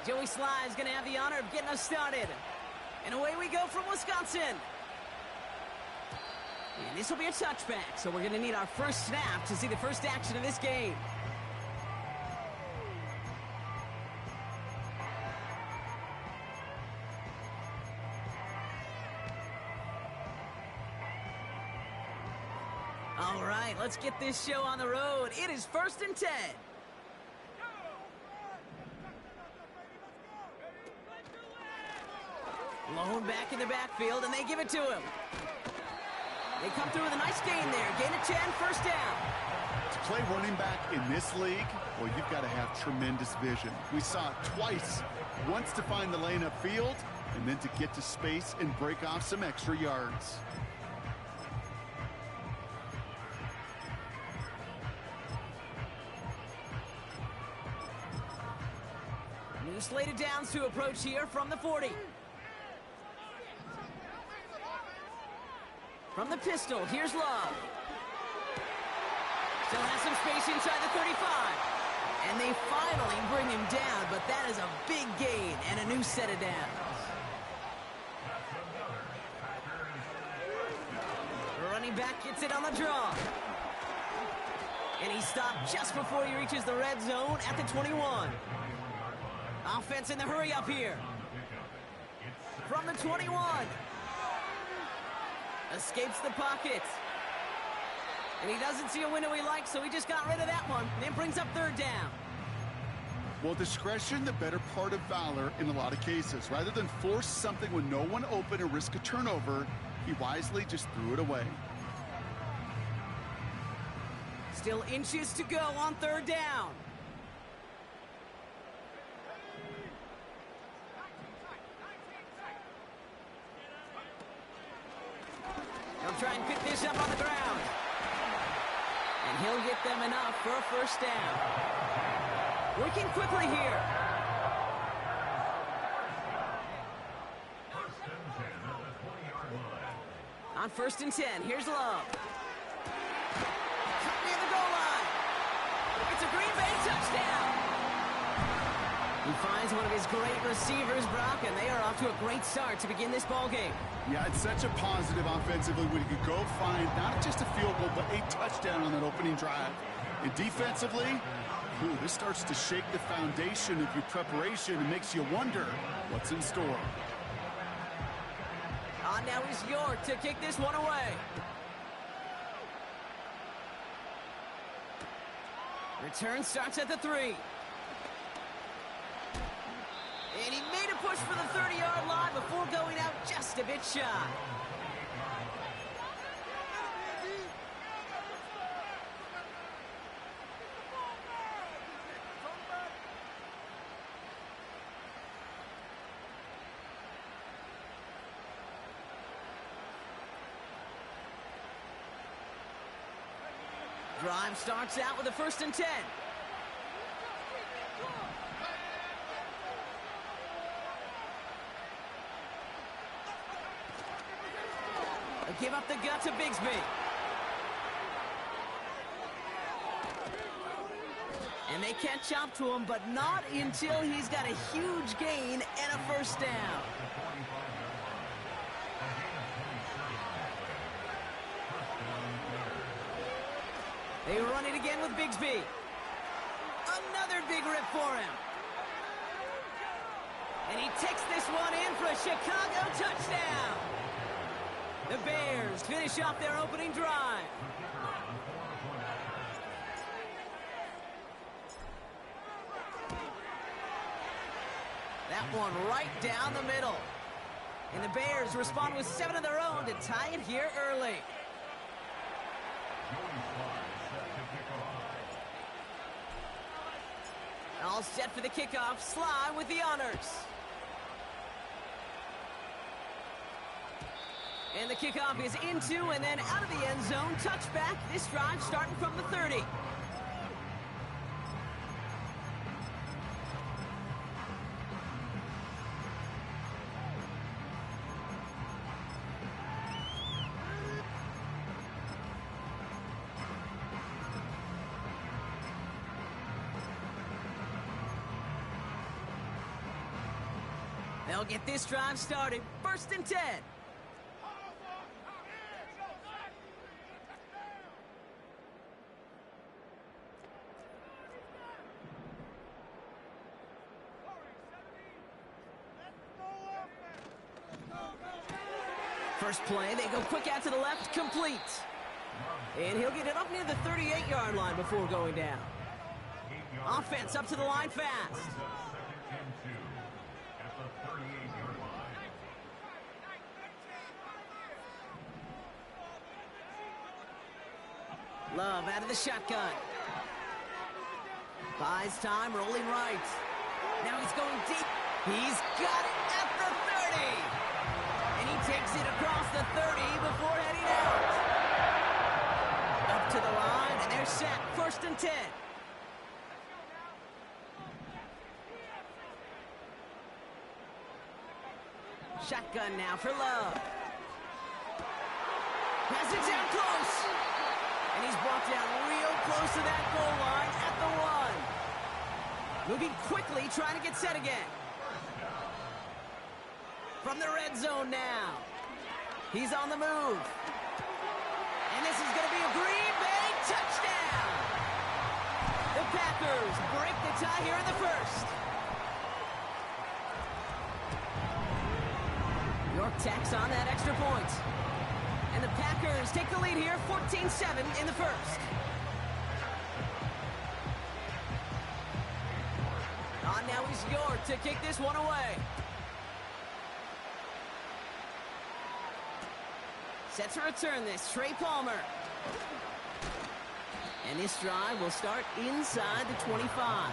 Joey Sly is going to have the honor of getting us started. And away we go from Wisconsin. And this will be a touchback, so we're going to need our first snap to see the first action of this game. All right, let's get this show on the road. It is 1st and 10. Lone back in the backfield, and they give it to him. They come through with a nice gain there. Gain of 10, first down. To play running back in this league, well, you've got to have tremendous vision. We saw it twice. Once to find the lane upfield, and then to get to space and break off some extra yards. New slated downs to approach here from the 40. From the pistol, here's Love. Still has some space inside the 35. And they finally bring him down, but that is a big gain and a new set of downs. Running back gets it on the draw. And he stopped just before he reaches the red zone at the 21. Offense in the hurry up here. From the 21. Escapes the pocket. And he doesn't see a window he likes, so he just got rid of that one. And it brings up 3rd down. Well, discretion, the better part of valor in a lot of cases. Rather than force something with no one open and risk a turnover, he wisely just threw it away. Still inches to go on 3rd down. He'll try and pick this up on the ground. And he'll get them enough for a first down. Working quickly here. On 1st and 10, here's Love. Near the goal line. It's a Green Bay touchdown. He finds one of his great receivers, Brock, and they are off to a great start to begin this ball game. Yeah, it's such a positive offensively when you could go find not just a field goal, but a touchdown on that opening drive. And defensively, this starts to shake the foundation of your preparation and makes you wonder what's in store. On now is York to kick this one away. Return starts at the 3. And he made a push for the 30-yard line before going out just a bit shy. Drive starts out with a 1st and 10. Give up the gut to Bigsby. And they catch up to him, but not until he's got a huge gain and a first down. They run it again with Bigsby. Another big rip for him. And he takes this one in for a Chicago touchdown. The Bears finish off their opening drive. That one right down the middle. And the Bears respond with 7 of their own to tie it here early. All set for the kickoff. Sly with the honors. And the kickoff is into and then out of the end zone. Touchback. This drive starting from the 30. They'll get this drive started. 1st and 10. First play, they go quick out to the left, complete. And he'll get it up near the 38-yard line before going down. Offense up to the line fast. Love out of the shotgun. Buys time, rolling right. Now he's going deep. He's got it at the 30. And he takes it across the 30 before heading out. Up to the line, and they're set. 1st and 10. Shotgun now for Love. Has it down close. And he's brought down real close to that goal line at the 1. Moving quickly, trying to get set again. From the red zone now. He's on the move. And this is going to be a Green Bay touchdown. The Packers break the tie here in the 1st. York tacks on that extra point. And the Packers take the lead here, 14-7 in the 1st. On now is York to kick this one away. Set to return this, Trey Palmer. And this drive will start inside the 25.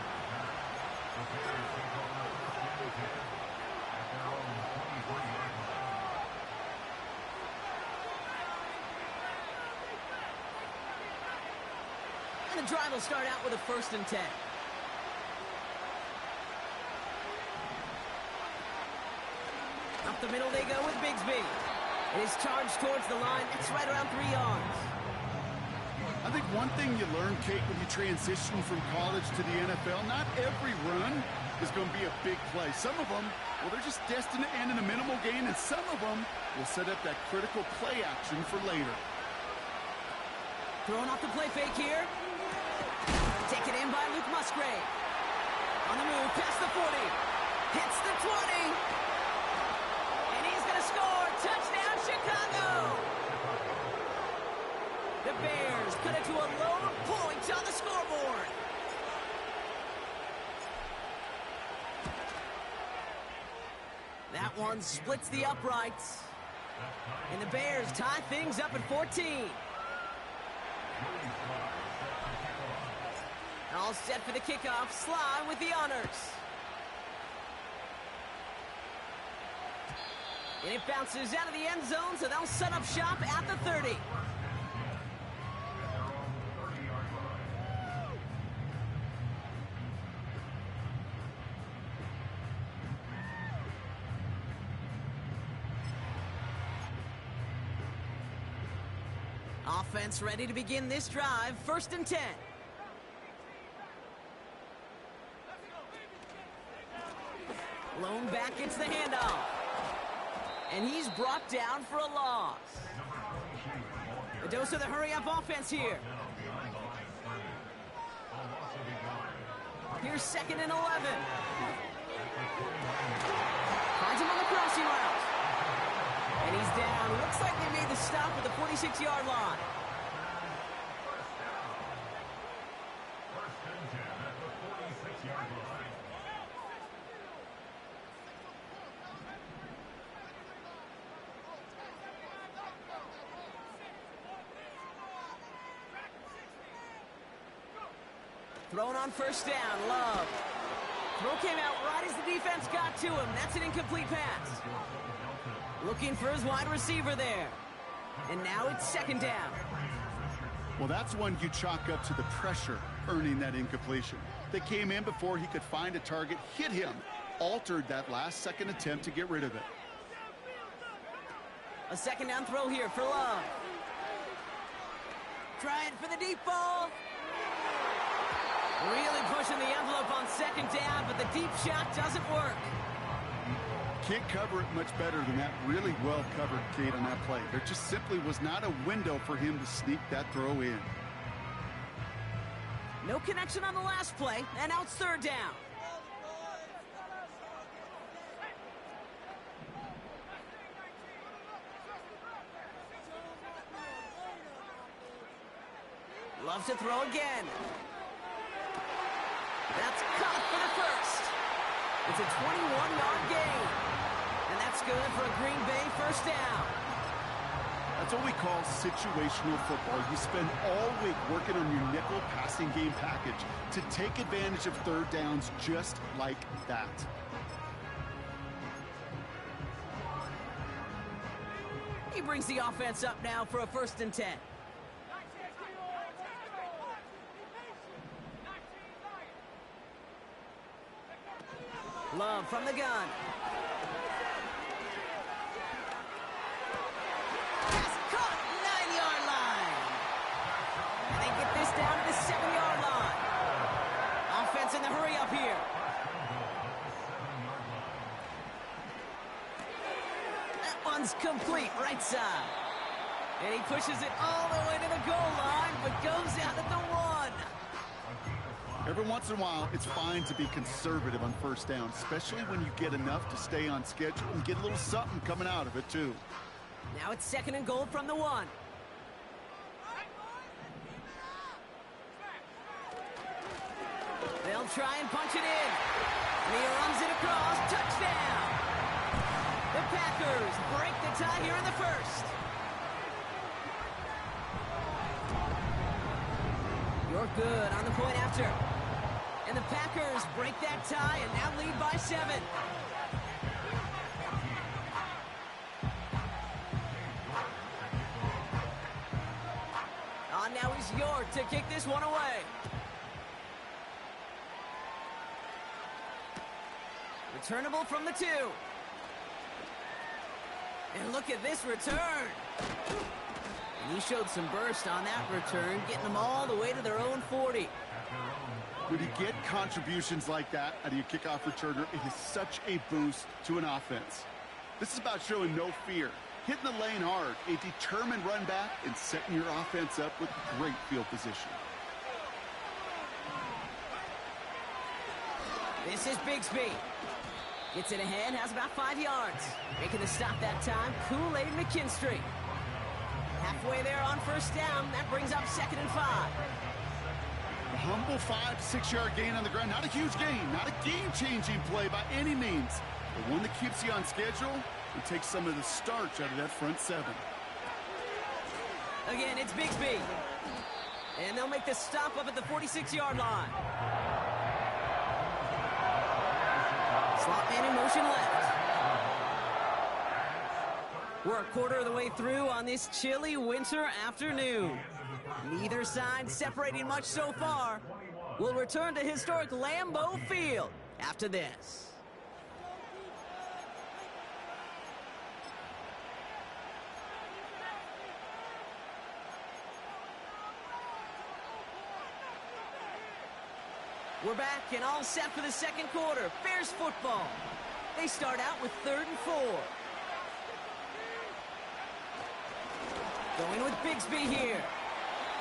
And the drive will start out with a 1st and 10. Up the middle they go with Bigsby. It is charged towards the line. It's right around 3 yards. I think one thing you learn, Kate, when you transition from college to the NFL, not every run is going to be a big play. Some of them, well, they're just destined to end in a minimal gain, and some of them will set up that critical play action for later. Throwing off the play fake here. Taken in by Luke Musgrave. On the move, past the 40. Hits the 20. And he's going to score. Touchdown, Chicago. The Bears cut it to a lone point on the scoreboard. That one splits the uprights. And the Bears tie things up at 14. All set for the kickoff. Sly with the honors. And it bounces out of the end zone, so they'll set up shop at the 30. Offense ready to begin this drive. 1st and 10. Lone back gets the handoff. And he's brought down for a loss. A dose of the hurry-up offense here. Here's 2nd and 11. Finds him on the crossing route. And he's down. Looks like they made the stop at the 46-yard line. Thrown on 1st down, Love. Throw came out right as the defense got to him. That's an incomplete pass. Looking for his wide receiver there. And now it's 2nd down. Well, that's one you chalk up to the pressure earning that incompletion. They came in before he could find a target, hit him, altered that last-second attempt to get rid of it. A 2nd down throw here for Love. Trying for the deep ball. Really pushing the envelope on 2nd down, but the deep shot doesn't work. can't cover it much better than that. Really well covered, Kate, on that play. There just simply was not a window for him to sneak that throw in. No connection on the last play, and now it's third down. Loves to throw again. That's caught for the first. It's a 21-yard gain. And that's good for a Green Bay first down. That's what we call situational football. You spend all week working on your nickel passing game package to take advantage of third downs just like that. He brings the offense up now for a 1st and 10. Love from the gun. Pass caught, 9-yard line. And they get this down to the 7-yard line. Offense in the hurry up here. That one's complete, right side. And he pushes it all the way to the goal line, but goes out at the 1. Every once in a while, it's fine to be conservative on first down, especially when you get enough to stay on schedule and get a little something coming out of it, too. Now it's 2nd and goal from the 1. They'll try and punch it in. And he runs it across. Touchdown! The Packers break the tie here in the first. You're good on the point after. And the Packers break that tie and now lead by 7. On now is York to kick this one away. Returnable from the 2. And look at this return. And he showed some burst on that return, getting them all the way to their own 40. When you get contributions like that out of your kickoff returner, it is such a boost to an offense. This is about showing no fear, hitting the lane hard, a determined run back, and setting your offense up with great field position. This is Bigsby. Gets it ahead, has about 5 yards. Making the stop that time, Kool-Aid McKinstry. Halfway there on first down, that brings up 2nd and 5. A humble 5 to 6 yard gain on the ground. Not a huge gain, not a game-changing play by any means, but one that keeps you on schedule and takes some of the starch out of that front 7. Again, it's Bigsby. And they'll make the stop up at the 46-yard line. Slot man in motion left. We're a quarter of the way through on this chilly winter afternoon. Neither side separating much so far. We'll return to historic Lambeau Field after this. We're back and all set for the 2nd quarter. Bears football. They start out with 3rd and 4. Going with Bigsby here.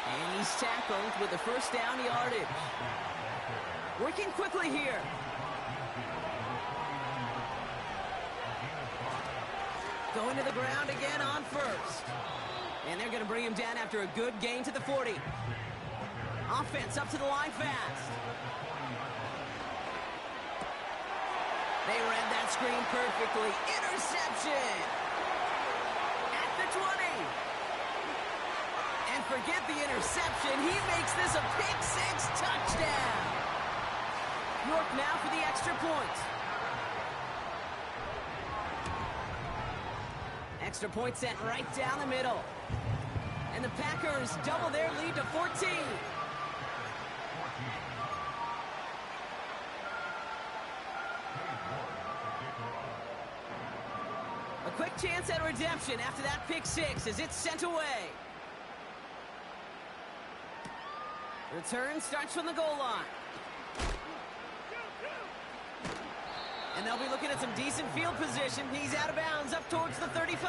And he's tackled with the first down yardage. Working quickly here. Going to the ground again on first. And they're going to bring him down after a good gain to the 40. Offense up to the line fast. They read that screen perfectly. Interception! At the 20. And forget the interception. He makes this a pick-6 touchdown. York now for the extra point. Extra point sent right down the middle. And the Packers double their lead to 14. A quick chance at redemption after that pick-6 as it's sent away. Return starts from the goal line. And they'll be looking at some decent field position. He's out of bounds up towards the 35.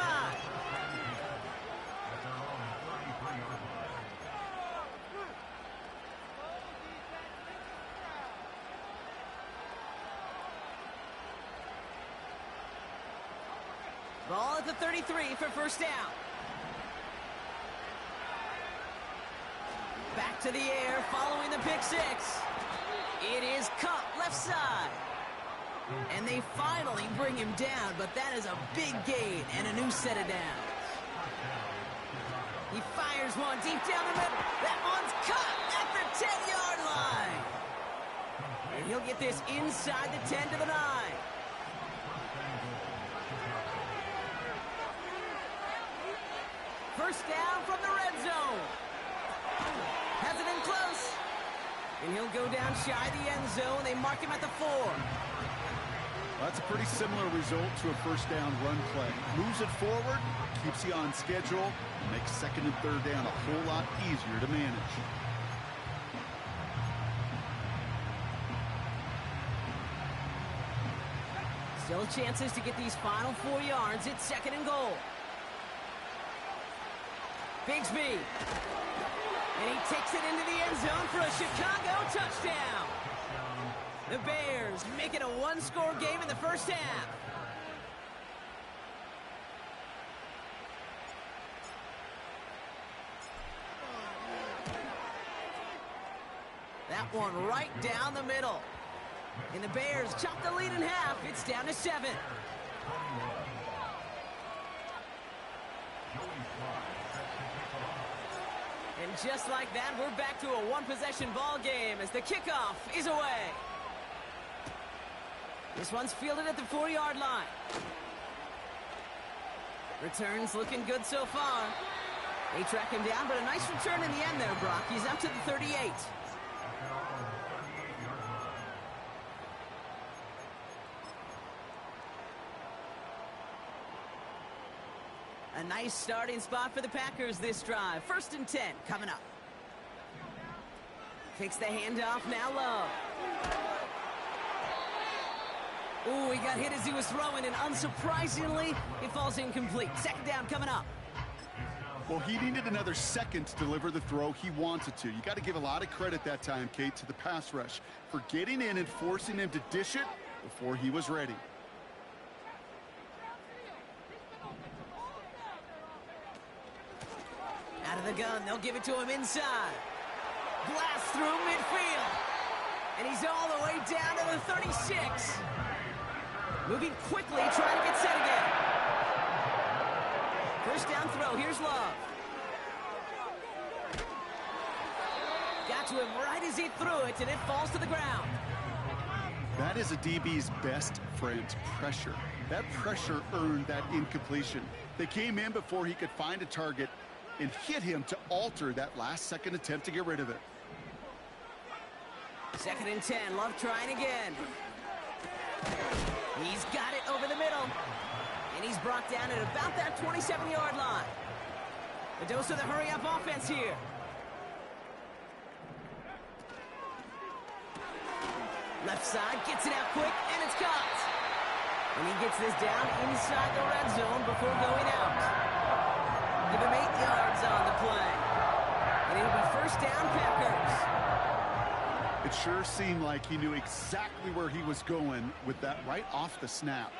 Ball at the 33 for first down. Back to the air following the pick six. It is Cup left side. And they finally bring him down, but that is a big gain and a new set of downs. He fires one deep down the middle. That one's cut at the 10-yard line. And he'll get this inside the 10 to the 9. First down from the red zone. Has it in close. And he'll go down shy of the end zone. They mark him at the 4. That's a pretty similar result to a first down run play. Moves it forward, keeps you on schedule, and makes second and third down a whole lot easier to manage. Still chances to get these final 4 yards. It's second and goal. Bigsby. And he takes it into the end zone for a Chicago touchdown. The Bears make it a one-score game in the first half. That one right down the middle. And the Bears chop the lead in half. It's down to 7. And just like that, we're back to a one-possession ball game as the kickoff is away. This one's fielded at the 4-yard line. Returns looking good so far. They track him down, but a nice return in the end there, Brock. He's up to the 38. A nice starting spot for the Packers this drive. First and 10 coming up. Takes the handoff, now Love. Ooh, he got hit as he was throwing, and unsurprisingly, it falls incomplete. Second down coming up. Well, he needed another second to deliver the throw he wanted to. You got to give a lot of credit that time, Kate, to the pass rush for getting in and forcing him to dish it before he was ready. Out of the gun, they'll give it to him inside. Blast through midfield. And he's all the way down to the 36. Moving quickly, trying to get set again. First down throw, here's Love. Got to him right as he threw it, and it falls to the ground. That is a DB's best friend, pressure. That pressure earned that incompletion. They came in before he could find a target and hit him to alter that last-second attempt to get rid of it. Second and 10, Love trying again. He's got it over the middle. And he's brought down at about that 27-yard line. A dose of the hurry-up offense here. Left side, gets it out quick, and it's caught. And he gets this down inside the red zone before going out. Give him 8 yards on the play. And it'll be first down, Packers. It sure seemed like he knew exactly where he was going with that right off the snap.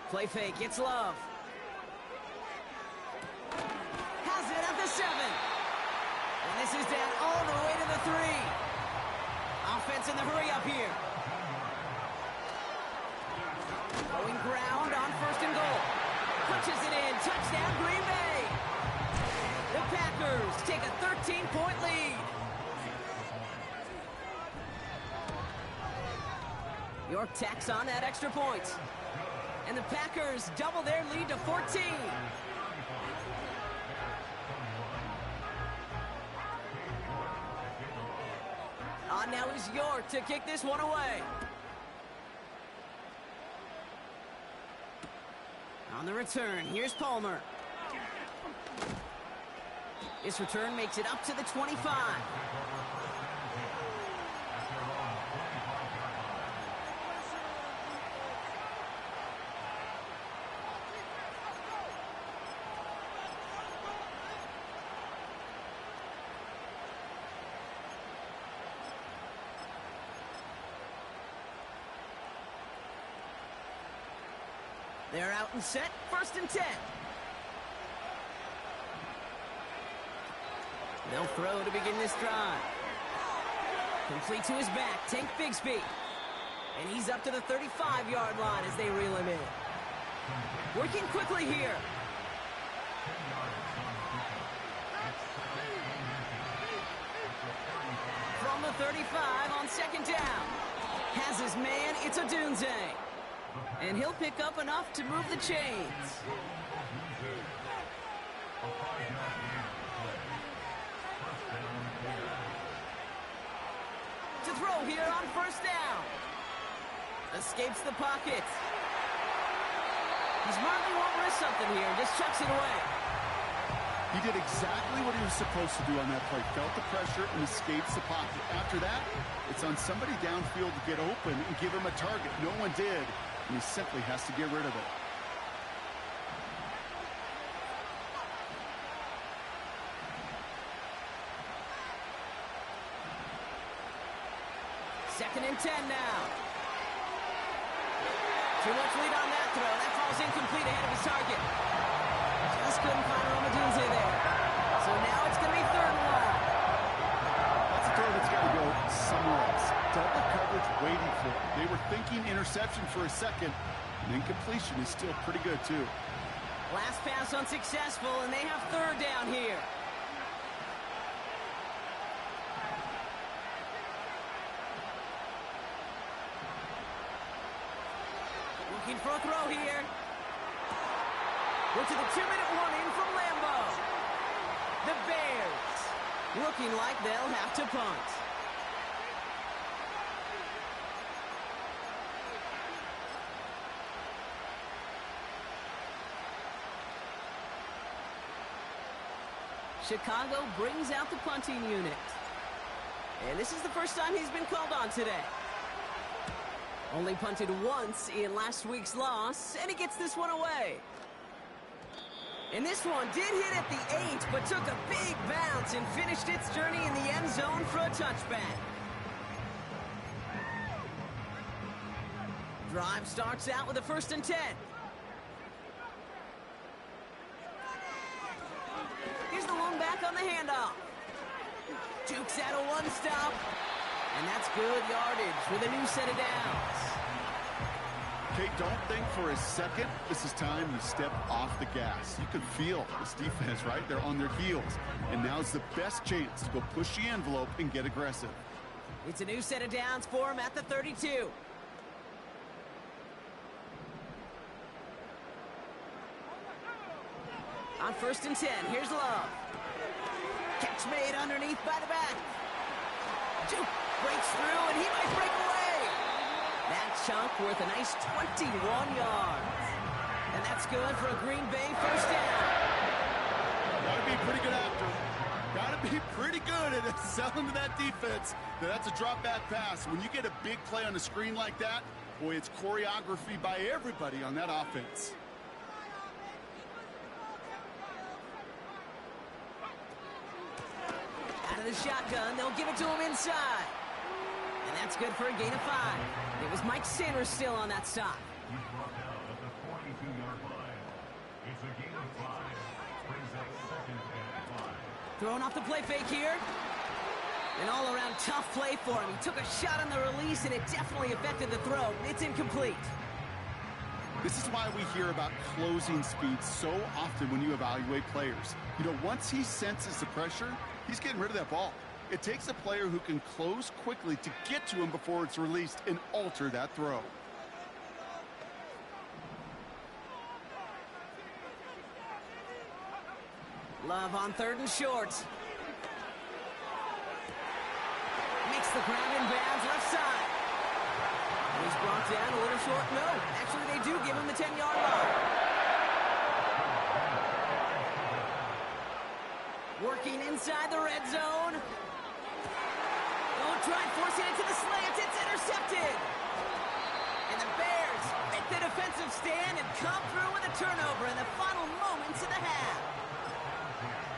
Play fake, it's Love. Has it at the 7. And this is down all the way to the 3. Offense in the hurry-up here. Going ground on first and goal. Punches it in, touchdown Green Bay. The Packers take a 13-point lead. York tacks on that extra point. And the Packers double their lead to 14. On now is York to kick this one away. On the return, here's Palmer. This return makes it up to the 25. They're out and set, 1st and 10. They'll throw to begin this drive. Complete to his back, Tank Bigsby. And he's up to the 35-yard line as they reel him in. Working quickly here. From the 35 on 2nd down. Has his man, it's Odunze. And he'll pick up enough to move the chains. To throw here on 1st down. Escapes the pocket. He smartly won't risk something here and just chucks it away. He did exactly what he was supposed to do on that play. Felt the pressure and escapes the pocket. After that, it's on somebody downfield to get open and give him a target. No one did, and he simply has to get rid of it. Second and 10 now. Too much lead on that throw. That falls incomplete ahead of his target. Just couldn't find Romadunze there. So now it's going to be 3rd and long. That's a throw that's got to go somewhere else. Double coverage waiting for it. They were thinking interception for a second, and incompletion is still pretty good, too. Last pass unsuccessful, and they have 3rd down here. Looking for a throw here. We're to the 2-minute warning from Lambeau. The Bears looking like they'll have to punt. Chicago brings out the punting unit. And this is the first time he's been called on today. Only punted once in last week's loss, and he gets this one away. And this one did hit at the 8, but took a big bounce and finished its journey in the end zone for a touchback. Drive starts out with a 1st and 10. Here's the lone back on the handoff. Jukes out a one-stop. And that's good yardage with a new set of downs. Okay, don't think for a second this is time you step off the gas. You can feel this defense, right? They're on their heels. And now's the best chance to go push the envelope and get aggressive. It's a new set of downs for him at the 32. On 1st and 10, here's Love. Catch made underneath by the back. Juke breaks through, and he might break away. That chunk worth a nice 21 yards. And that's good for a Green Bay 1st down. Gotta be pretty good after. Gotta be pretty good at selling to that defense. That's a drop back pass. When you get a big play on the screen like that, boy, it's choreography by everybody on that offense. Out of the shotgun, they'll give it to him inside. And that's good for a gain of 5. It was Mike Sanders still on that stop. He's brought down at the 42-yard line. It's a gain of 5. Brings up 2nd and 5. Throwing off the play fake here. An all-around tough play for him. He took a shot on the release, and it definitely affected the throw. It's incomplete. This is why we hear about closing speed so often when you evaluate players. You know, once he senses the pressure, he's getting rid of that ball. It takes a player who can close quickly to get to him before it's released and alter that throw. Love on 3rd and short. Makes the grab in bounds left side. He's brought down a little short. No, actually they do give him the 10-yard line. Working inside the red zone. Oh, try forcing it to the slant. It's intercepted. And the Bears make the defensive stand and come through with a turnover in the final moments of the half.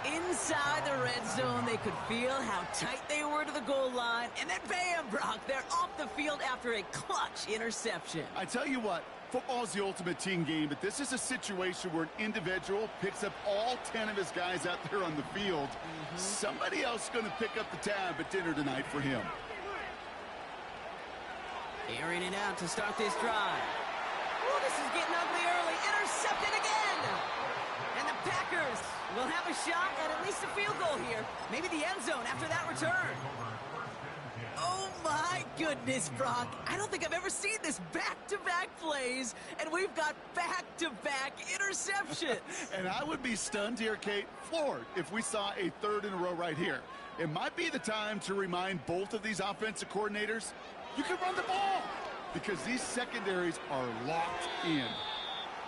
In inside the red zone, they could feel how tight they were to the goal line. And then bam, Brock, they're off the field after a clutch interception. I tell you what, football is the ultimate team game, but this is a situation where an individual picks up all 10 of his guys out there on the field. Somebody else is going to pick up the tab at dinner tonight for him. Airing it out to start this drive. Oh, this is getting ugly early. Intercepted again. And the Packers will have a shot at least a field goal here. Maybe the end zone after that return. Oh, my goodness, Brock. I don't think I've ever seen this back-to-back plays, and we've got back-to-back interceptions. And I would be stunned here, Kate, floored, if we saw a third in a row right here. It might be the time to remind both of these offensive coordinators, you can run the ball, because these secondaries are locked in.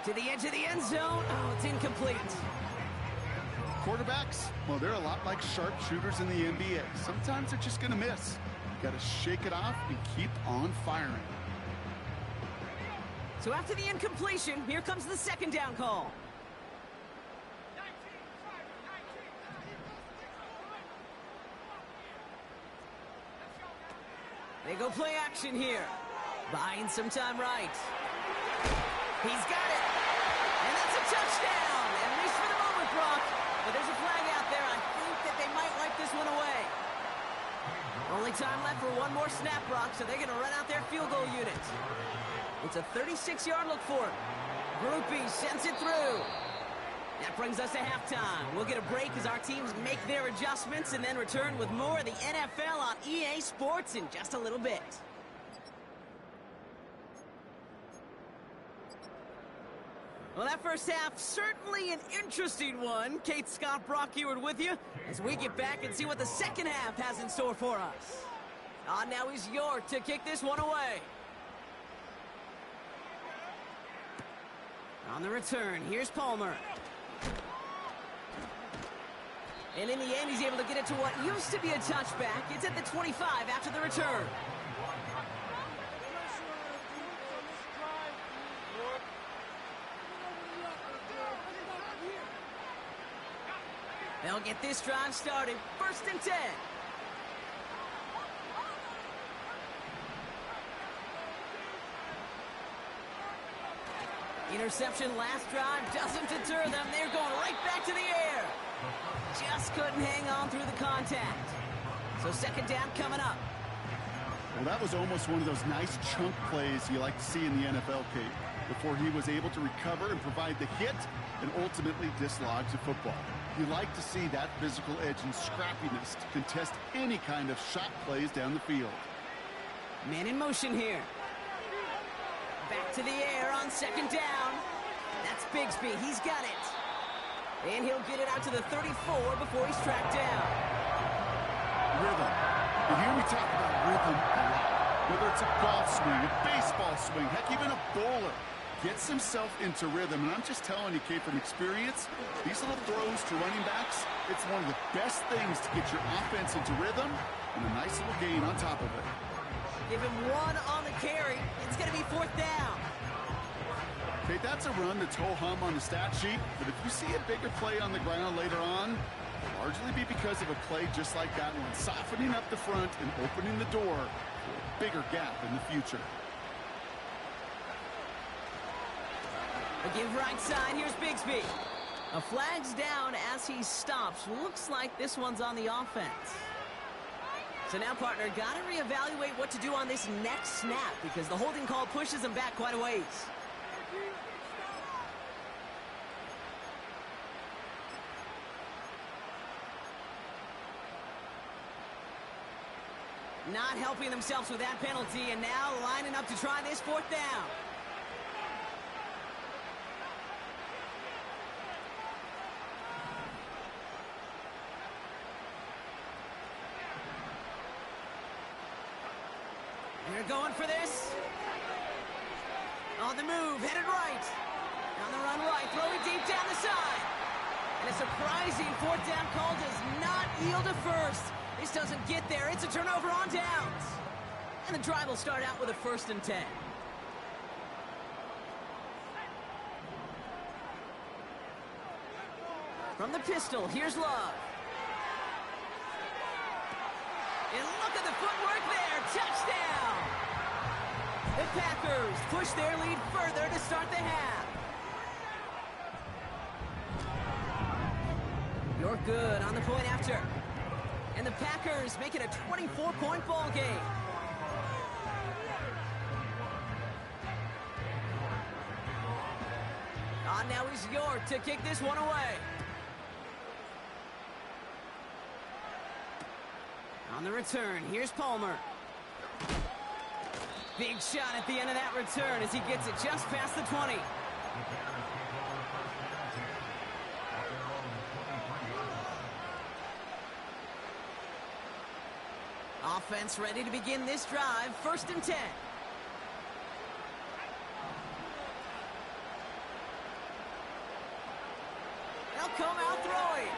To the edge of the end zone. Oh, it's incomplete. Quarterbacks, well, they're a lot like sharpshooters in the NBA. Sometimes they're just going to miss. You got to shake it off and keep on firing. So after the incompletion, here comes the second down call. They go play action here. Buying some time right. He's got it. And that's a touchdown. At least for the moment, Brock. But there's a flag out there. I think that they might wipe this one away. Only time left for one more snap, Brock, so they're going to run out their field goal unit. It's a 36-yard look for it. Groupie sends it through. That brings us to halftime. We'll get a break as our teams make their adjustments and then return with more of the NFL on EA Sports in just a little bit. Well, that first half, certainly an interesting one. Kate, Scott, Brock Eward with you as we get back and see what the second half has in store for us. Now he's York to kick this one away. On the return, here's Palmer. And in the end, he's able to get it to what used to be a touchback. It's at the 25 after the return. They'll get this drive started. 1st and 10. Interception last drive doesn't deter them. They're going right back to the air. Just couldn't hang on through the contact. So second down coming up. Well, that was almost one of those nice chunk plays you like to see in the NFL, Kate, before he was able to recover and provide the hit and ultimately dislodge the football. You like to see that physical edge and scrappiness to contest any kind of shot plays down the field. Man in motion here. Back to the air on second down. That's Bigsby. He's got it. And he'll get it out to the 34 before he's tracked down. Rhythm. You hear me talk about rhythm a lot. Whether it's a golf swing, a baseball swing, heck, even a bowler gets himself into rhythm. And I'm just telling you, Kate, from experience, these little throws to running backs, it's one of the best things to get your offense into rhythm and a nice little gain on top of it. Give him one on the carry. It's going to be 4th down. Okay, that's a run that's ho-hum on the stat sheet, but if you see a bigger play on the ground later on, it'll largely be because of a play just like that one, softening up the front and opening the door for a bigger gap in the future. A give right side, here's Bigsby. A flag's down as he stops. Looks like this one's on the offense. So now, partner, got to reevaluate what to do on this next snap because the holding call pushes him back quite a ways. Not helping themselves with that penalty, and now lining up to try this 4th down. They're going for this. On the move, headed right. On the run right, throwing deep down the side. And a surprising 4th down call does not yield a first. This doesn't get there. It's a turnover on downs. And the drive will start out with a 1st and 10. From the pistol, here's Love. And look at the footwork there. Touchdown! The Packers push their lead further to start the half. You're good on the point after. And the Packers make it a 24-point ball game. Now he's York to kick this one away. On the return, here's Palmer. Big shot at the end of that return as he gets it just past the 20. Offense ready to begin this drive, 1st and 10. They'll come out throwing.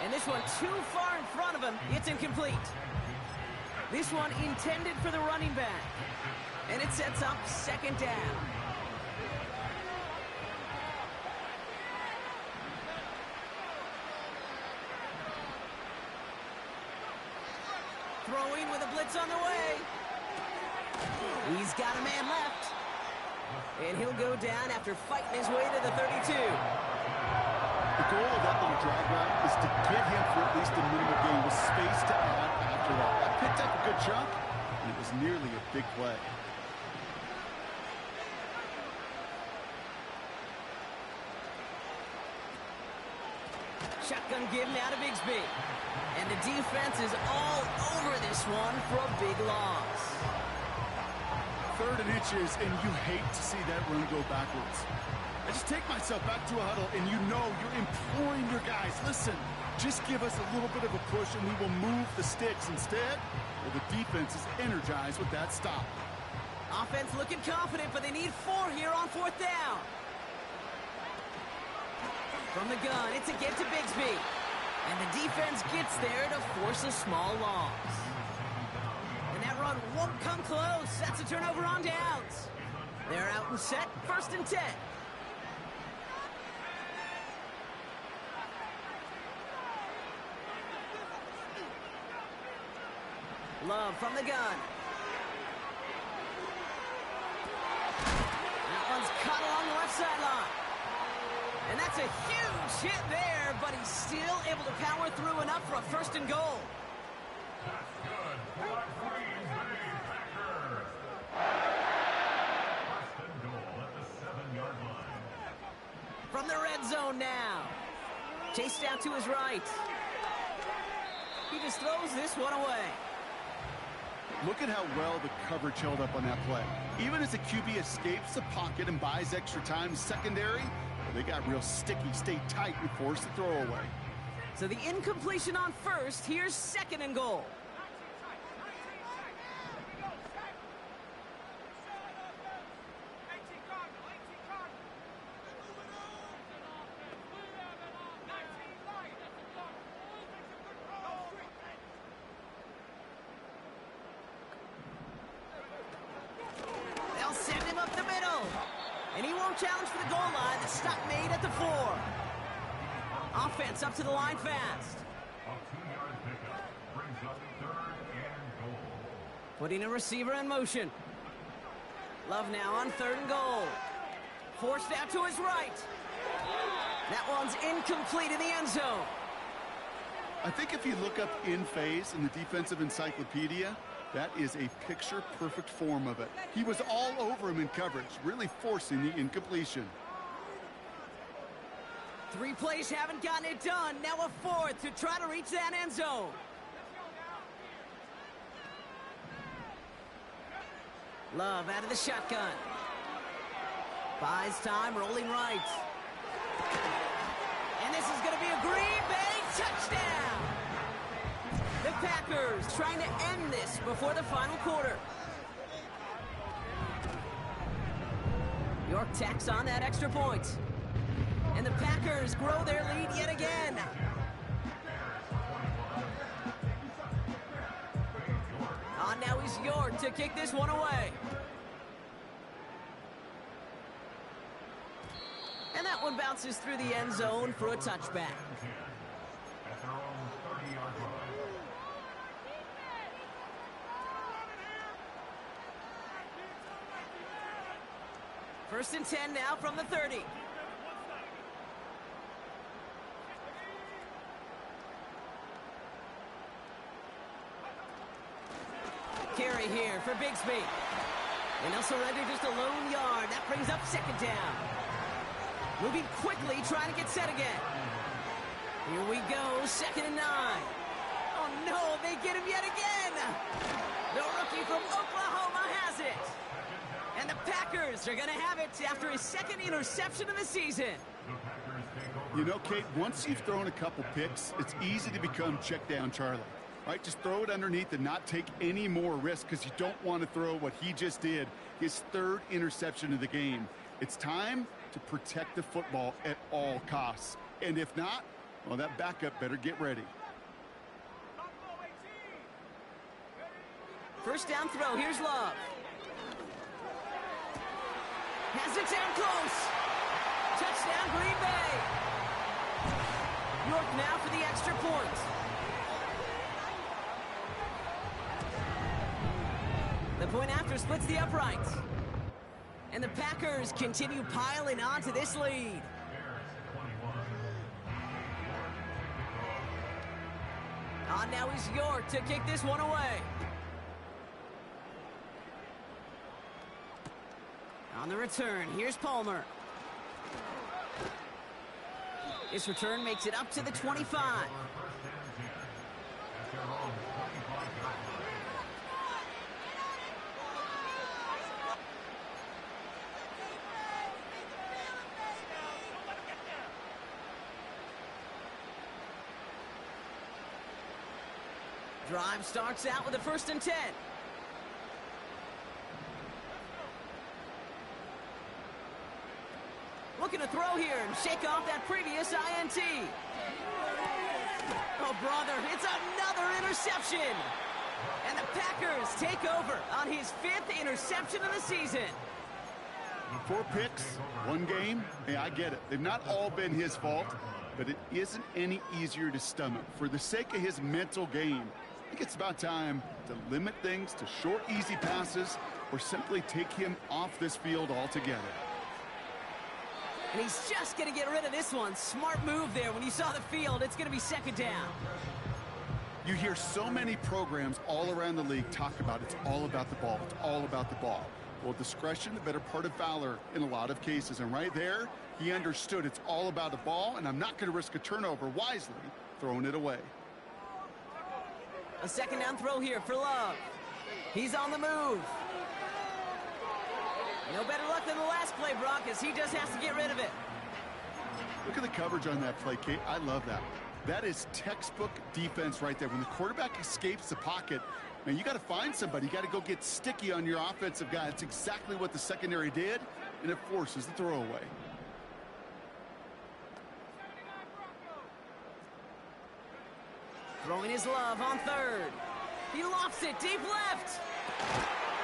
And this one too far in front of him. It's incomplete. This one intended for the running back. And it sets up 2nd down. Throwing with a blitz on the way. He's got a man left. And he'll go down after fighting his way to the 32. The goal of that little drag route is to get him for at least a minimum gain with space to add after that. I picked up a good chunk, and it was nearly a big play. Shotgun give now to Bigsby. And the defense is all over this one for a big loss. 3rd and inches, and you hate to see that run go backwards. I just take myself back to a huddle, and you know you're imploring your guys, listen, just give us a little bit of a push, and we will move the sticks. Instead, well, the defense is energized with that stop. Offense looking confident, but they need 4 here on 4th down. From the gun, it's a get to Bigsby. And the defense gets there to force a small loss. And that run won't come close. That's a turnover on downs. They're out and set, 1st and 10. Love from the gun. That one's caught along the left sideline. And that's a huge hit there, but he's still able to power through enough for a 1st and goal. That's good. Block free, Packers. 1st and goal at the 7-yard line. From the red zone now. Chased out to his right. He just throws this one away. Look at how well the coverage held up on that play. Even as the QB escapes the pocket and buys extra time secondary, they got real sticky, stay tight, and force the throw away. So the incompletion on 1st, here's 2nd and goal. They'll send him up the middle. And he won't challenge for the goal line. The stop made at the 4. Offense up to the line fast. A 2-yard pickup brings up 3rd and goal. Putting a receiver in motion. Love now on 3rd and goal. Forced out to his right. That one's incomplete in the end zone. I think if you look up in phase in the defensive encyclopedia, that is a picture-perfect form of it. He was all over him in coverage, really forcing the incompletion. 3 plays haven't gotten it done. Now a 4th to try to reach that end zone. Love out of the shotgun. Buys time, rolling right. And this is going to be a Green Bay touchdown. The Packers trying to end this before the final quarter. York tacks on that extra point. And the Packers grow their lead yet again. On now is York to kick this one away. And that one bounces through the end zone for a touchback. At their own 30-yard line. First and 10 now from the 30. Carry here for Bigsby. And they'll surrender just a lone yard. That brings up second down. Moving quickly, trying to get set again. Here we go, 2nd and 9. Oh no, they get him yet again. The rookie from Oklahoma has it. And the Packers are going to have it after his 2nd interception of the season. You know, Kate, once you've thrown a couple picks, it's easy to become check down Charlie. Right, just throw it underneath and not take any more risk because you don't want to throw what he just did, his 3rd interception of the game. It's time to protect the football at all costs. And if not, well, that backup better get ready. First down throw, here's Love. Has it down close. Touchdown, Green Bay. York now for the extra point. The point after splits the uprights. And the Packers continue piling on to this lead. On now is York to kick this one away. On the return, here's Palmer. This return makes it up to the 25. Drive starts out with a 1st and 10. Looking to throw here and shake off that previous INT. Oh, brother, it's another interception. And the Packers take over on his 5th interception of the season. 4 picks, 1 game. Hey, I get it. They've not all been his fault, but it isn't any easier to stomach. For the sake of his mental game, I think it's about time to limit things to short, easy passes or simply take him off this field altogether. And he's just going to get rid of this one. Smart move there. When you saw the field, it's going to be 2nd down. You hear so many programs all around the league talk about it's all about the ball. It's all about the ball. Well, discretion, the better part of valor in a lot of cases. And right there, he understood it's all about the ball, and I'm not going to risk a turnover wisely, throwing it away. A 2nd down throw here for Love. He's on the move. No better luck than the last play, Brock, as he just has to get rid of it. Look at the coverage on that play, Kate. I love that. That is textbook defense right there. When the quarterback escapes the pocket, man, you got to find somebody. You got to go get sticky on your offensive guy. It's exactly what the secondary did, and it forces the throwaway. Throwing his Love on 3rd. He lofts it deep left.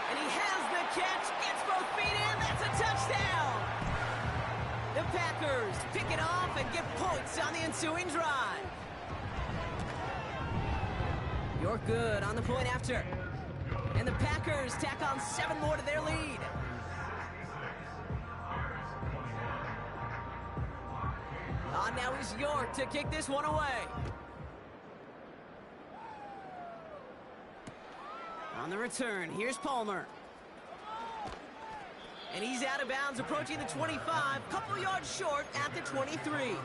And he has the catch. Gets both feet in. That's a touchdown. The Packers pick it off and get points on the ensuing drive. You're good on the point after. And the Packers tack on 7 more to their lead. On now is York to kick this one away. On the return, here's Palmer. And he's out of bounds, approaching the 25, couple yards short at the 23.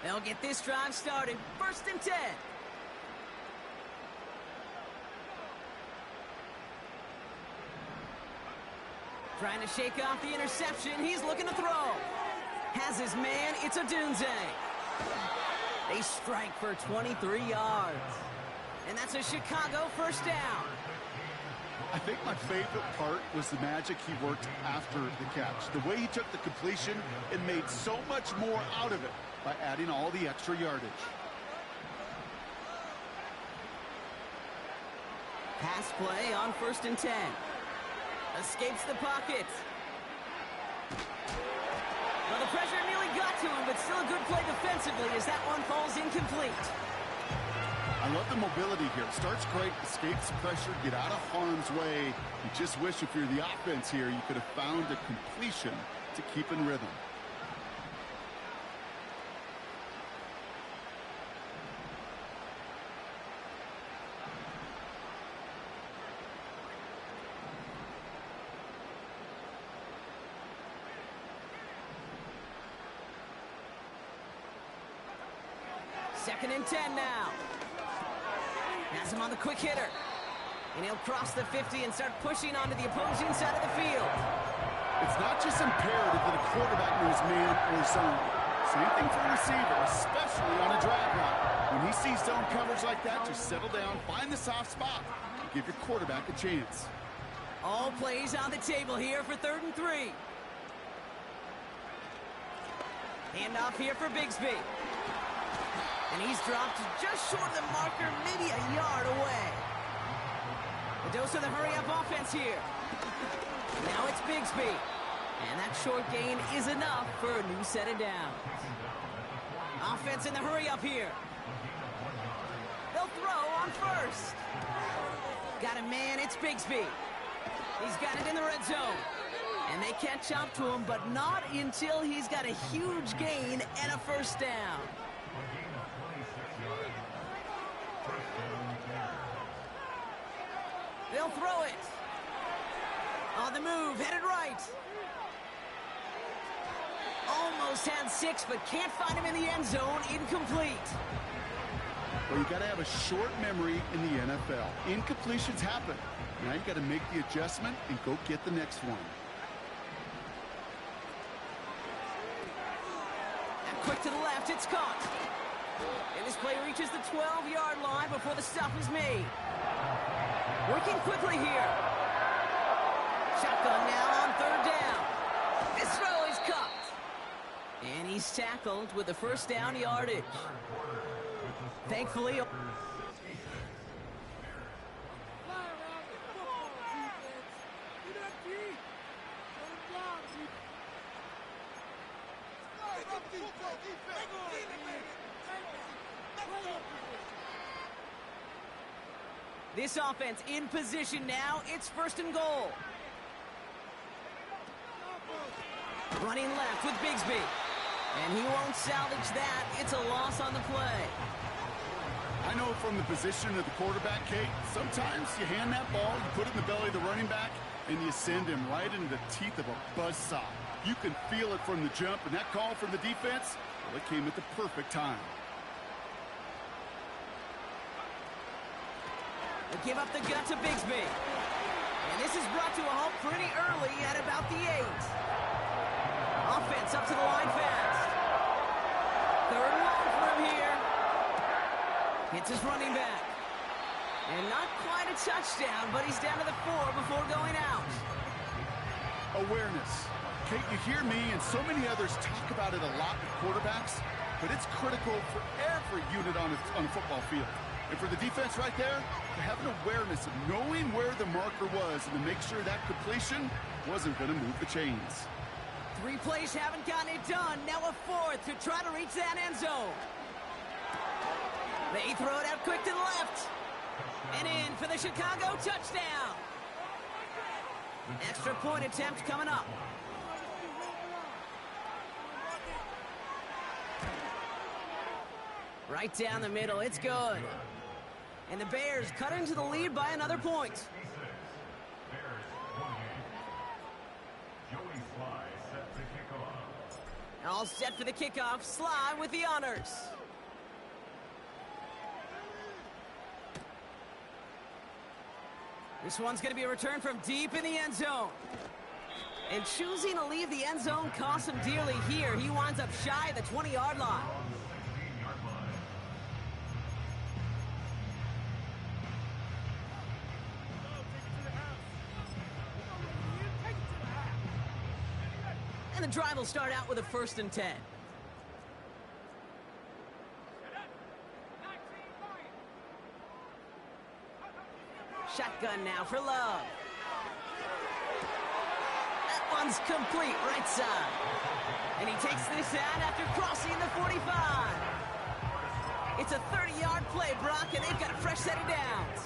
They'll get this drive started. 1st and 10. Trying to shake off the interception. He's looking to throw. Has his man. It's a Dunze. They strike for 23 yards. And that's a Chicago 1st down. I think my favorite part was the magic he worked after the catch. The way he took the completion and made so much more out of it by adding all the extra yardage. Pass play on 1st and 10. Escapes the pocket. Well, the pressure nearly got to him, but still a good play defensively as that one falls incomplete. I love the mobility here. Starts great, escapes pressure, get out of harm's way. You just wish if you're the offense here, you could have found a completion to keep in rhythm. Second and 10 now. Has him on the quick hitter. And he'll cross the 50 and start pushing onto the opposing side of the field. It's not just imperative that a quarterback knows man or zone. Same thing for a receiver, especially on a drag route. When he sees zone coverage like that, just settle down, find the soft spot, and give your quarterback a chance. All plays on the table here for 3rd and 3. Handoff here for Bigsby. And he's dropped just short of the marker, maybe a yard away. The dose of the hurry-up offense here. Now it's Bigsby. And that short gain is enough for a new set of downs. Offense in the hurry-up here. They'll throw on first. Got a man, it's Bigsby. He's got it in the red zone. And they catch up to him, but not until he's got a huge gain and a first down. They'll throw it. On the move, headed right. Almost had 6, but can't find him in the end zone. Incomplete. Well, you got to have a short memory in the NFL. Incompletions happen. Now you got to make the adjustment and go get the next one. And quick to the left, it's caught. And this play reaches the 12-yard line before the stop is made. Working quickly here. Shotgun now on 3rd down. This throw is caught. And he's tackled with the first down yardage. Thankfully... This offense in position now. It's 1st and goal. Running left with Bigsby. And he won't salvage that. It's a loss on the play. I know from the position of the quarterback, Kate, sometimes you hand that ball, you put it in the belly of the running back, and you send him right into the teeth of a buzzsaw. You can feel it from the jump, and that call from the defense, well, it came at the perfect time. They give up the gut to Bigsby. And this is brought to a halt pretty early at about the 8. Offense up to the line fast. 3rd and long for him here. Hits his running back. And not quite a touchdown, but he's down to the 4 before going out. Awareness. Kate, you hear me and so many others talk about it a lot with quarterbacks, but it's critical for every unit on a football field. And for the defense right there, to have an awareness of knowing where the marker was and to make sure that completion wasn't going to move the chains. 3 plays haven't gotten it done. Now a 4th to try to reach that end zone. They throw it out quick to the left. And in for the Chicago touchdown. Extra point attempt coming up. Right down the middle, it's good. And the Bears cut into the lead by another point. All set for the kickoff. Sly with the honors. This one's going to be a return from deep in the end zone. And choosing to leave the end zone costs him dearly here. He winds up shy of the 20-yard line. And the drive will start out with a 1st and 10. Shotgun now for Love. That one's complete, right side. And he takes this out after crossing the 45. It's a 30-yard play, Brock, and they've got a fresh set of downs.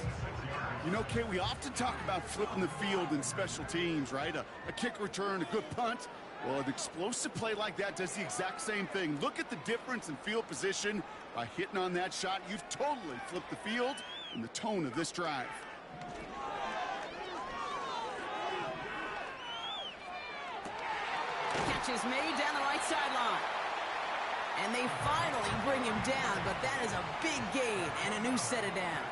You know, Kay, we often talk about flipping the field in special teams, right? A kick return, a good punt. Well, an explosive play like that does the exact same thing. Look at the difference in field position. By hitting on that shot, you've totally flipped the field and the tone of this drive. Catch is made down the right sideline. And they finally bring him down, but that is a big gain and a new set of downs.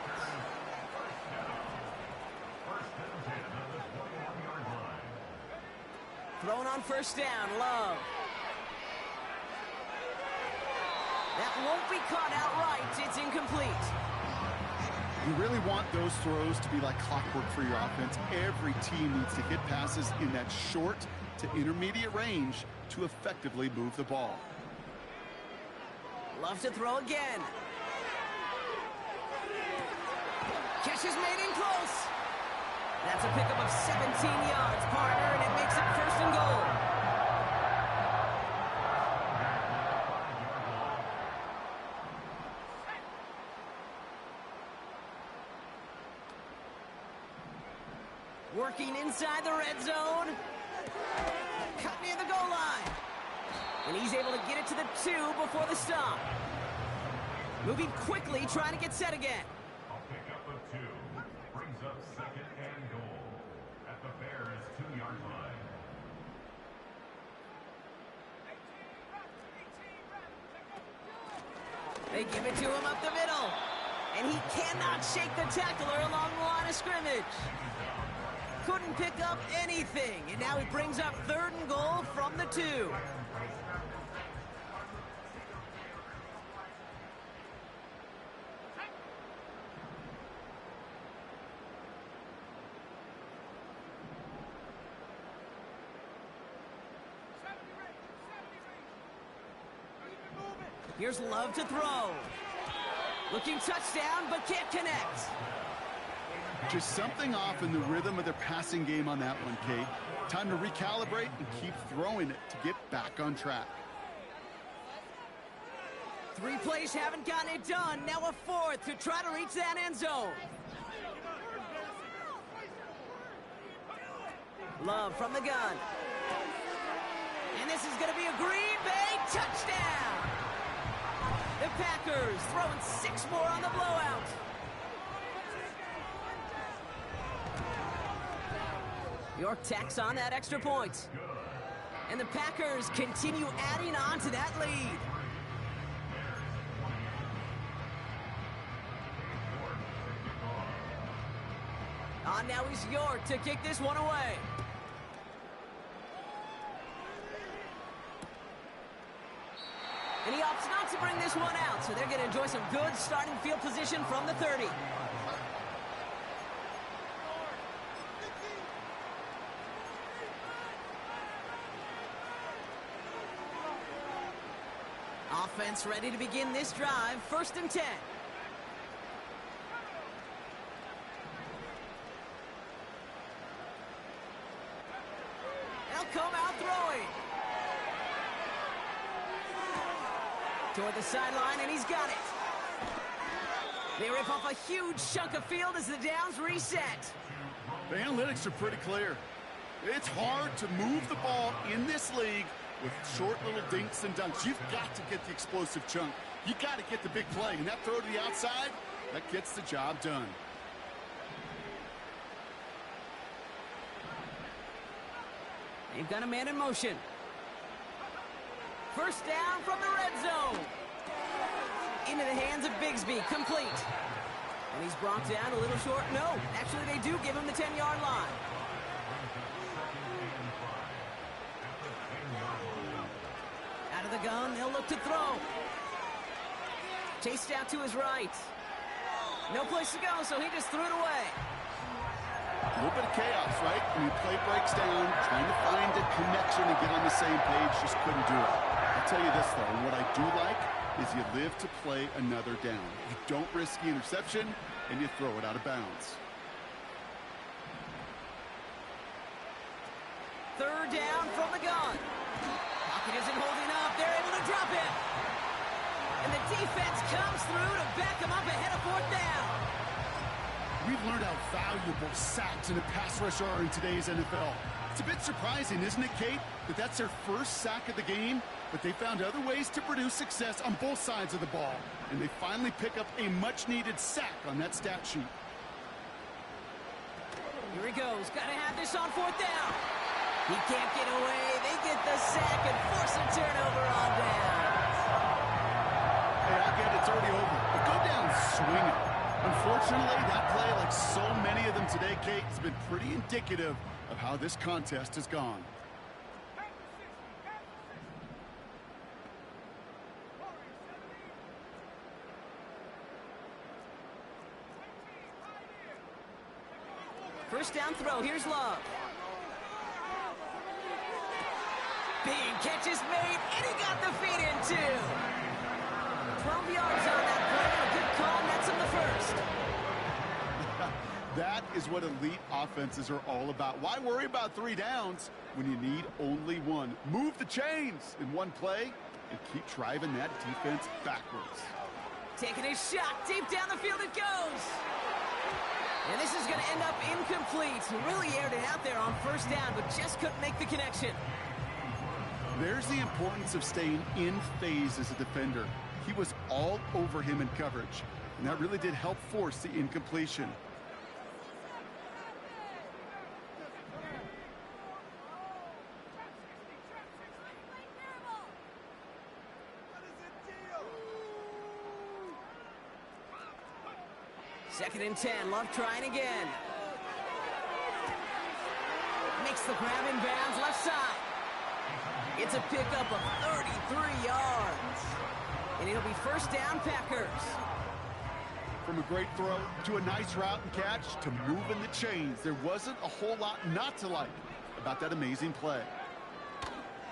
Thrown on first down, Love. That won't be caught outright. It's incomplete. You really want those throws to be like clockwork for your offense. Every team needs to hit passes in that short to intermediate range to effectively move the ball. Love to throw again. Catch is made in close. That's a pickup of 17 yards, partner, and it makes it first and goal. Working inside the red zone. Cut near the goal line. And he's able to get it to the 2 before the stop. Moving quickly, trying to get set again. A pickup of 2 brings up second and goal at the Bears' 2-yard line. They give it to him up the middle. And he cannot shake the tackler along the line of scrimmage. Couldn't pick up anything. And now he brings up 3rd and goal from the 2. Here's Love to throw. Looking touchdown, but can't connect. Just something off in the rhythm of their passing game on that one, Kate. Time to recalibrate and keep throwing it to get back on track. 3 plays haven't gotten it done. Now a 4th to try to reach that end zone. Love from the gun. And this is going to be a Green Bay touchdown. The Packers throwing 6 more on the blowout. York tacks on that extra point. And the Packers continue adding on to that lead. On now is York to kick this one away. And he opts not to bring this one out, so they're going to enjoy some good starting field position from the 30. Offense ready to begin this drive. 1st and 10. They'll come out throwing. Toward the sideline, and he's got it. They rip off a huge chunk of field as the downs reset. The analytics are pretty clear. It's hard to move the ball in this league with short little dinks and dunks. You've got to get the explosive chunk. You got to get the big play. And that throw to the outside, that gets the job done. They've got a man in motion. 1st down from the red zone. Into the hands of Bigsby, complete. And he's brought down a little short. No, actually they do give him the 10-yard line. Out of the gun, they'll look to throw. Chased out to his right. No place to go, so he just threw it away. A little bit of chaos, right? When play breaks down, trying to find a connection and get on the same page, just couldn't do it. I'll tell you this, though, and what I do like is you live to play another down. You don't risk the interception, and you throw it out of bounds. 3rd third down from the gun. Pocket isn't holding up. They're able to drop it. And the defense comes through to back them up ahead of fourth down. We've learned how valuable sacks and a pass rush are in today's NFL. It's a bit surprising, isn't it, Kate, that that's their first sack of the game, but they found other ways to produce success on both sides of the ball, and they finally pick up a much-needed sack on that stat sheet. Here he goes. Got to have this on fourth down. He can't get away. They get the sack and force a turnover on downs. Hey, I get it. It's already over. But go down swinging. Unfortunately, that play, like so many of them today, Kate, has been pretty indicative of how this contest has gone. First down throw. Here's Love. Big catch is made, and he got the feet in, too. 12 yards on that play. A good call nets him the first. That is what elite offenses are all about. Why worry about 3 downs when you need only one? Move the chains in one play and keep driving that defense backwards. Taking a shot. Deep down the field it goes. And this is going to end up incomplete. Really aired it out there on first down, but just couldn't make the connection. There's the importance of staying in phase as a defender. He was all over him in coverage, and that really did help force the incompletion. Second and 10. Love trying again. Makes the grab in bounds left side. It's a pickup of 33 yards. And it'll be first down, Packers. From a great throw to a nice route and catch to moving the chains, there wasn't a whole lot not to like about that amazing play.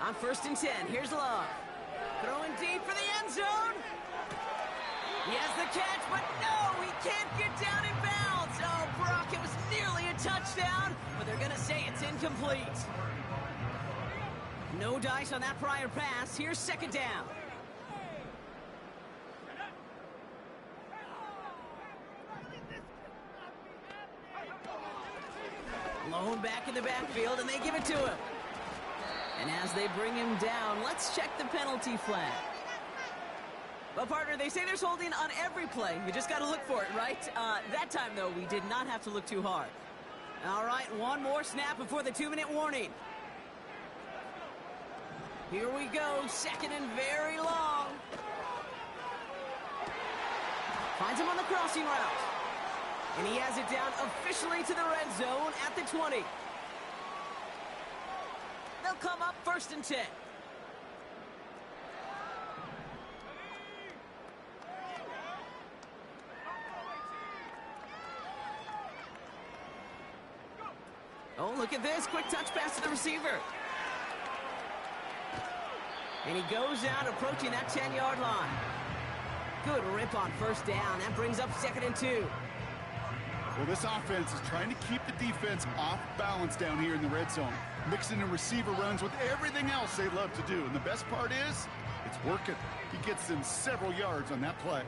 On first and 10, here's Love. Throwing deep for the end zone. He has the catch, but no, he can't get down in bounds. Oh, Brock, it was nearly a touchdown, but they're going to say it's incomplete. No dice on that prior pass. Here's second down. Lone back in the backfield, and they give it to him. And as they bring him down, let's check the penalty flag. Well, partner, they say there's holding on every play. You just got to look for it, right? That time, though, we did not have to look too hard. All right, one more snap before the 2-minute warning. Here we go, second and very long. Finds him on the crossing route. And he has it down officially to the red zone at the 20. They'll come up first and 10. Oh, look at this. Quick touch pass to the receiver. And he goes out approaching that 10-yard line. Good rip on first down. That brings up second and 2. Well, this offense is trying to keep the defense off balance down here in the red zone, mixing in receiver runs with everything else they love to do. And the best part is, it's working. He gets them several yards on that play.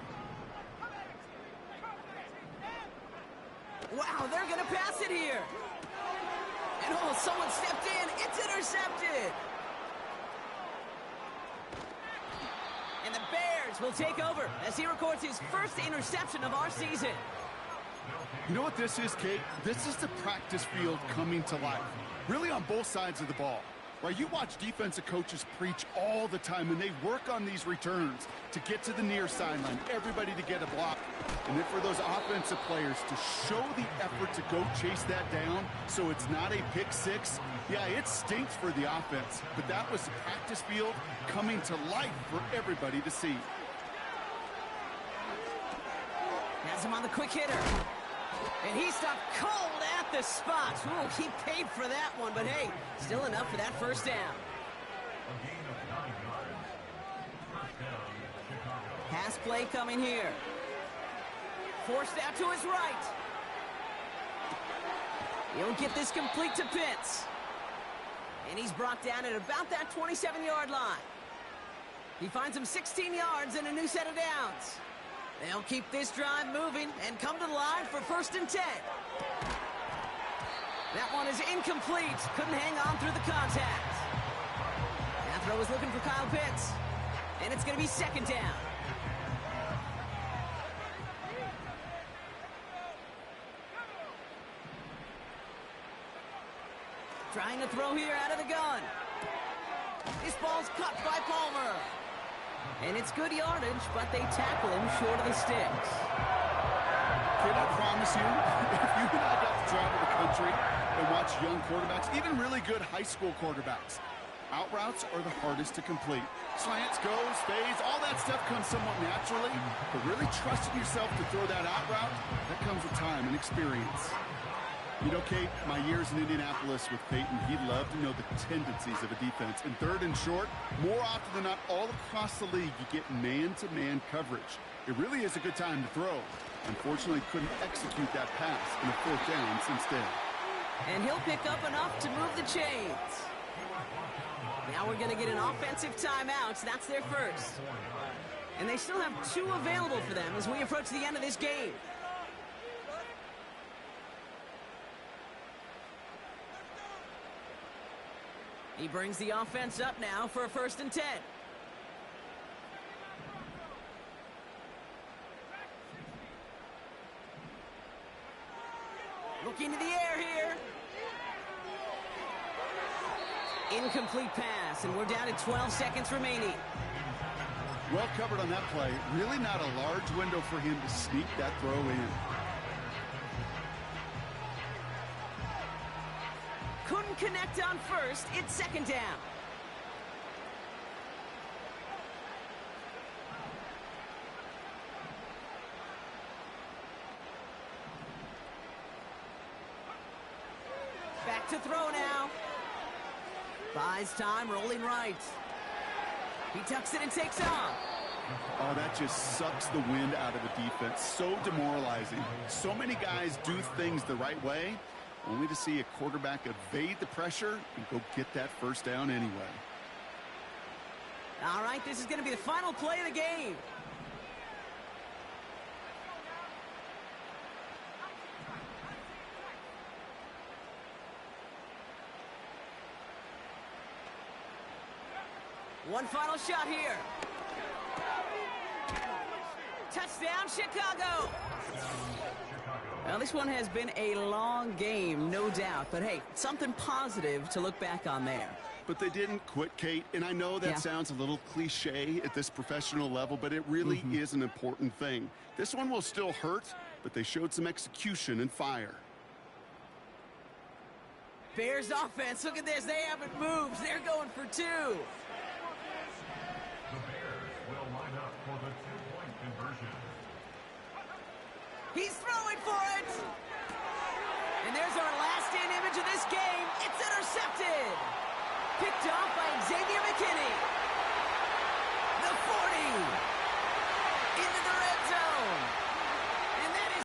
Wow, they're going to pass it here. And oh, someone stepped in. It's intercepted. And the Bears will take over as he records his first interception of our season. You know what this is, Kate? This is the practice field coming to life, really on both sides of the ball. Right? You watch defensive coaches preach all the time, and they work on these returns to get to the near sideline, everybody to get a block, and then for those offensive players to show the effort to go chase that down so it's not a pick six. Yeah, it stinks for the offense, but that was the practice field coming to life for everybody to see. Has him on the quick hitter. And he stopped cold at the spot. Ooh, he paid for that one, but hey, still enough for that first down. A gain of 9 yards. First down, Chicago. Pass play coming here. Forced out to his right. He'll get this complete to Pitts. And he's brought down at about that 27-yard line. He finds him 16 yards and a new set of downs. They'll keep this drive moving and come to the line for 1st and 10. That one is incomplete. Couldn't hang on through the contact. That throw is looking for Kyle Pitts. And it's going to be 2nd down. Trying to throw here out of the gun. This ball's cut by Palmer. And it's good yardage, but they tackle him short of the sticks. Kid, I promise you, if you and I got to travel the country and watch young quarterbacks, even really good high school quarterbacks, out routes are the hardest to complete. Slants, goes, fades, all that stuff comes somewhat naturally, but really trusting yourself to throw that out route, that comes with time and experience. You know, Kate, my years in Indianapolis with Peyton, he'd love to know the tendencies of a defense. In 3rd and short, more often than not, all across the league, you get man-to-man coverage. It really is a good time to throw. Unfortunately, couldn't execute that pass in a 4th down instead. And he'll pick up enough to move the chains. Now we're going to get an offensive timeout. So that's their first. And they still have 2 available for them as we approach the end of this game. He brings the offense up now for a 1st and 10. Looking to the air here. Incomplete pass, and we're down to 12 seconds remaining. Well covered on that play. Really not a large window for him to sneak that throw in. Couldn't connect on 1st. It's 2nd down. Back to throw now. Buys time, rolling right. He tucks it and takes off. Oh, that just sucks the wind out of a defense. So demoralizing. So many guys do things the right way, only to see a quarterback evade the pressure and go get that 1st down anyway. All right, this is going to be the final play of the game. One final shot here. Touchdown, Chicago. Well, this one has been a long game, no doubt. But, hey, something positive to look back on there. But they didn't quit, Kate. And I know that sounds a little cliche at this professional level, but it really is an important thing. This one will still hurt, but they showed some execution and fire. Bears offense, look at this. They haven't moved. They're going for 2. The Bears will line up for the 2-point conversion. He's throwing for